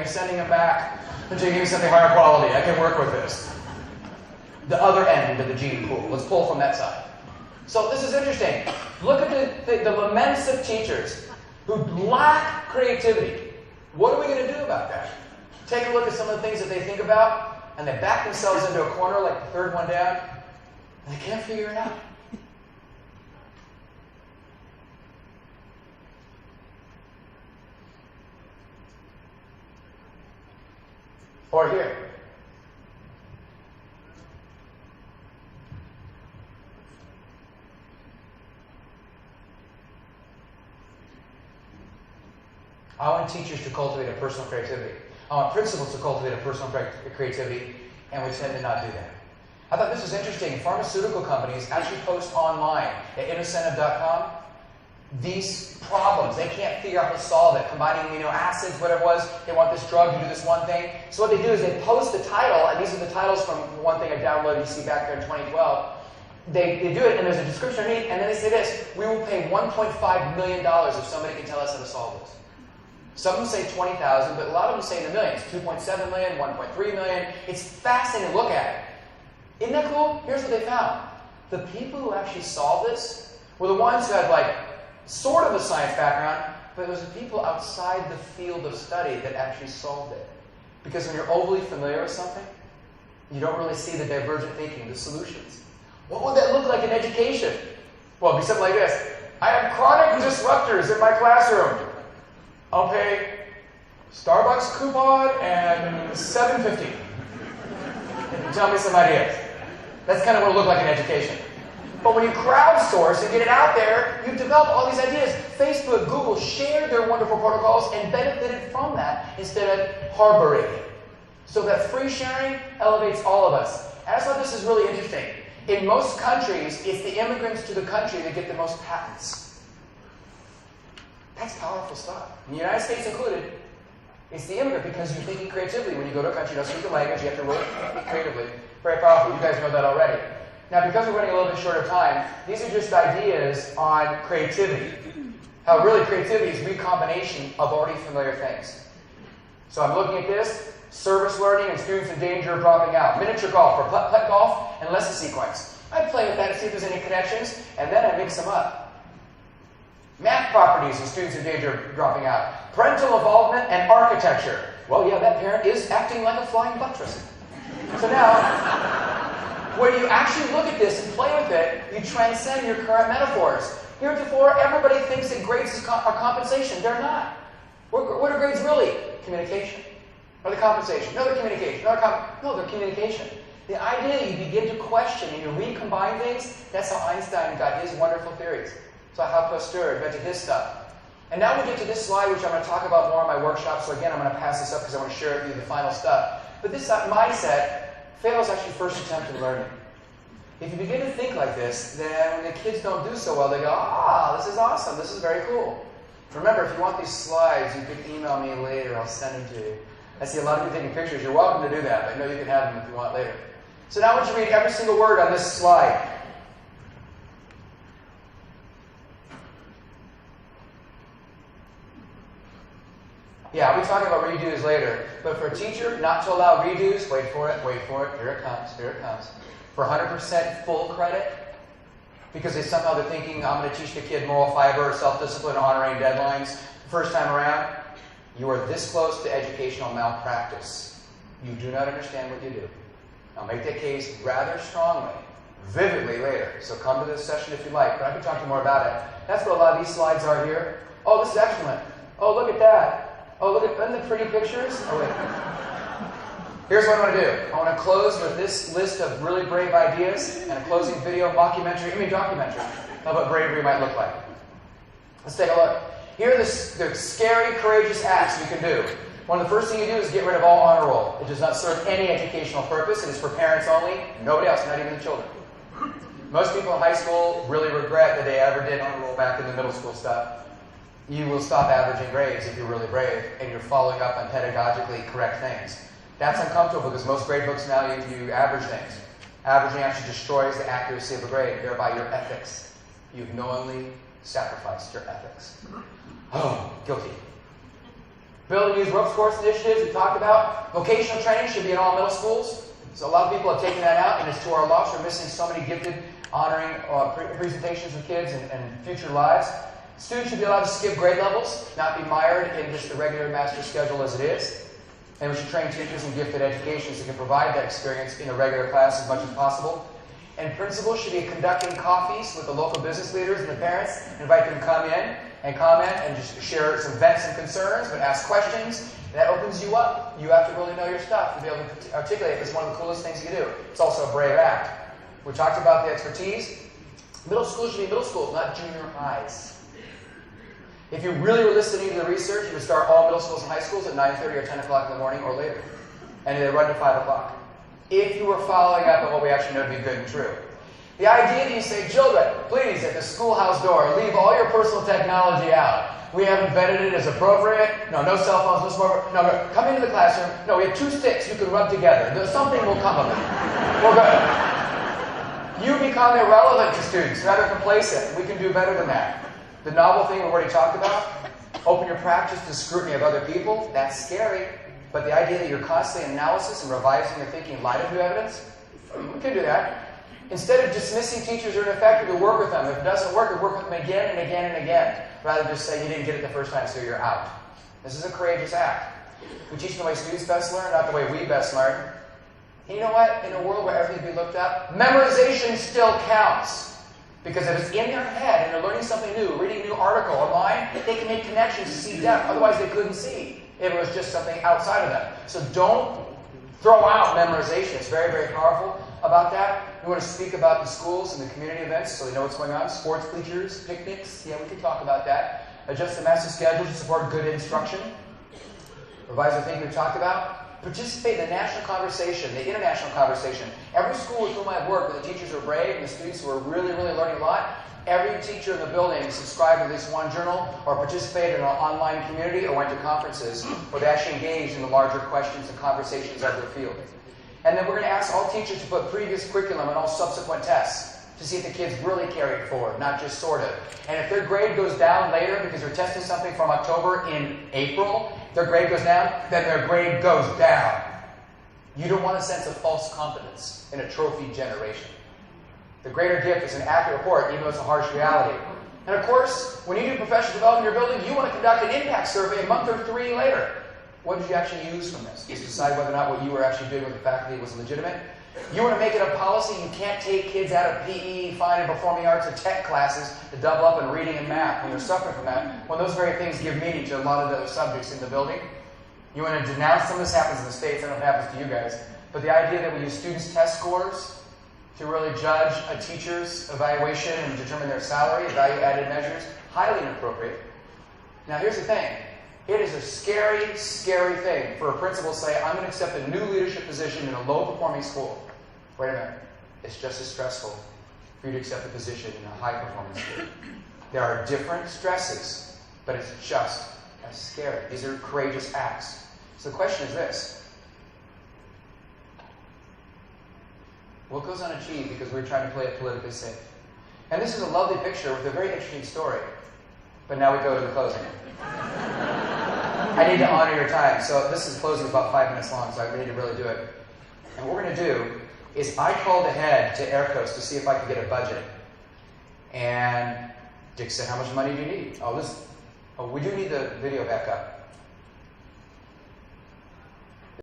you're sending them back until you give me something higher quality. I can work with this. The other end of the gene pool. Let's pull from that side. So this is interesting. Look at the laments of teachers who lack creativity. What are we going to do about that? Take a look at some of the things that they think about, and they back themselves into a corner like the third one down, and they can't figure it out. Or here. I want teachers to cultivate a personal creativity. I want principals to cultivate a personal creativity, and we tend to not do that. I thought this was interesting. Pharmaceutical companies actually post online at innocentive.com these problems. They can't figure out how to solve it. Combining amino acids, whatever it was, they want this drug to do this one thing. So what they do is they post the title, and these are the titles from one thing I downloaded, you see back there in 2012. They do it, and there's a description underneath, and then they say this: we will pay $1.5 million if somebody can tell us how to solve this. Some of them say 20,000, but a lot of them say in the millions. 2.7 million, 1.3 million. It's fascinating to look at it. Isn't that cool? Here's what they found. The people who actually solved this were the ones who had like sort of a science background, but it was the people outside the field of study that actually solved it. Because when you're overly familiar with something, you don't really see the divergent thinking, the solutions. What would that look like in education? Well, it'd be something like this. I have chronic disruptors in my classroom. I'll pay Starbucks coupon and $7.50. Tell me some ideas. That's kind of what it looked like in education. But when you crowdsource and get it out there, you develop all these ideas. Facebook, Google shared their wonderful protocols and benefited from that instead of harboring it. So that free sharing elevates all of us. And I thought this is really interesting. In most countries, it's the immigrants to the country that get the most patents. That's powerful stuff. In the United States included, it's the immigrant because you're thinking creatively. When you go to a country, you don't speak the language, you have to really think creatively. Very powerful. You guys know that already. Now, because we're running a little bit short of time, these are just ideas on creativity. How really creativity is recombination of already familiar things. So I'm looking at this, service learning and students in danger of dropping out. Miniature golf or putt golf and lesson sequence. I play with that to see if there's any connections, and then I mix them up. Math properties and students in danger of dropping out. Parental involvement and architecture. Well, yeah, that parent is acting like a flying buttress. So now, when you actually look at this and play with it, you transcend your current metaphors. Heretofore, everybody thinks that grades are compensation. They're not. What are grades really? Communication. Or the compensation? No, they're communication. No, they're communication. The idea you begin to question and you recombine things, that's how Einstein got his wonderful theories. So how Pasteur invented his stuff. And now we get to this slide, which I'm going to talk about more in my workshop. So again, I'm going to pass this up because I want to share with you the final stuff. But this mindset fails actually first attempt in learning. If you begin to think like this, then when the kids don't do so well, they go, this is awesome. This is very cool. Remember, if you want these slides, you can email me later. I'll send them to you. I see a lot of you taking pictures. You're welcome to do that, but I know you can have them if you want later. So now I want you to read every single word on this slide. Yeah, I'll be talking about redos later. But for a teacher, not to allow redos, wait for it, here it comes. For 100% full credit, because they're thinking, I'm going to teach the kid moral fiber, self-discipline, honoring deadlines. First time around, you are this close to educational malpractice. You do not understand what you do. I'll make that case rather strongly, vividly later. So come to this session if you like, but I can talk to you more about it. That's what a lot of these slides are here. Oh, this is excellent. Oh, look at that. Oh, look at the pretty pictures. Oh, wait. Here's what I want to do. I want to close with this list of really brave ideas and a closing video documentary of what bravery might look like. Let's take a look. Here are the scary, courageous acts you can do. One of the first things you do is get rid of all honor roll. It does not serve any educational purpose. It is for parents only. Nobody else, not even the children. Most people in high school really regret that they ever did honor roll back in the middle school stuff. You will stop averaging grades if you're really brave and you're following up on pedagogically correct things. That's uncomfortable because most grade books now you average things. Averaging actually destroys the accuracy of a grade, thereby your ethics. You've knowingly sacrificed your ethics. Oh, guilty. Build and use ropes course initiatives we talked about. Vocational training should be in all middle schools. So a lot of people have taken that out, and it's to our loss. We're missing so many gifted, honoring presentations with kids and future lives. Students should be allowed to skip grade levels, not be mired in just the regular master schedule as it is. And we should train teachers in gifted educations that can provide that experience in a regular class as much as possible. And principals should be conducting coffees with the local business leaders and the parents. Invite them to come in and comment and just share some vents and concerns, but ask questions. That opens you up. You have to really know your stuff to be able to articulate. It's one of the coolest things you can do. It's also a brave act. We talked about the expertise. Middle school should be middle schools, not junior highs. If you really were listening to the research, you would start all middle schools and high schools at 9:30 or 10 o'clock in the morning or later. And they run to 5 o'clock. If you were following up on what we actually know to be good and true. The idea that you say, children, please, at the schoolhouse door, leave all your personal technology out. We haven't vetted it as appropriate. No cell phones, no smartphones. No, come into the classroom. No, we have 2 sticks you can rub together. Something will come of it. We're good. You become irrelevant to students, rather complacent. We can do better than that. The novel thing we've already talked about, open your practice to scrutiny of other people, that's scary. But the idea that you're constantly analysis and revising your thinking in light of new evidence, we can do that. Instead of dismissing teachers who are ineffective, we work with them. If it doesn't work, we work with them again and again and again, rather than just say you didn't get it the first time, so you're out. This is a courageous act. We teach them the way students best learn, not the way we best learn. And you know what? In a world where everything can be looked up, memorization still counts. Because if it's in their head and they're learning something new, reading a new article online, they can make connections to see depth. Otherwise, they couldn't see if it was just something outside of them. So don't throw out memorization. It's very, very powerful about that. We want to speak about the schools and the community events so they know what's going on. Sports bleachers, picnics. Yeah, we can talk about that. Adjust the master schedule to support good instruction. Revise the thing we talked about. Participate in the national conversation, the international conversation. Every school with whom I've worked, where the teachers are brave and the students who are really, really learning a lot, every teacher in the building subscribed to at least one journal or participated in an online community or went to conferences where they actually engaged in the larger questions and conversations of their field. And then we're going to ask all teachers to put previous curriculum on all subsequent tests to see if the kids really carry it forward, not just sort of. And if their grade goes down later because they're testing something from October in April, their grade goes down, then their grade goes down. You don't want a sense of false confidence in a trophy generation. The greater gift is an accurate report, even though it's a harsh reality. And of course, when you do professional development in your building, you want to conduct an impact survey a month or 3 later. What did you actually use from this? Just decide whether or not what you were actually doing with the faculty was legitimate. You want to make it a policy you can't take kids out of PE, fine and performing arts, or tech classes to double up in reading and math when they're suffering from that, when those very things give meaning to a lot of the other subjects in the building. You want to denounce some of this happens in the States, I don't know if it happens to you guys, but the idea that we use students' test scores to really judge a teacher's evaluation and determine their salary, value-added measures, highly inappropriate. Now here's the thing. It is a scary, scary thing for a principal to say, I'm going to accept a new leadership position in a low-performing school. Wait a minute. It's just as stressful for you to accept a position in a high-performing school. There are different stresses, but it's just as scary. These are courageous acts. So the question is this. What goes unachieved because we're trying to play it politically safe? And this is a lovely picture with a very interesting story. But now we go to the closing. I need to honor your time. So this is closing about 5 minutes long, so I need to really do it. And what we're going to do is I called ahead to Air Coast to see if I could get a budget. And Dick said, how much money do you need? Oh, we do need the video back up.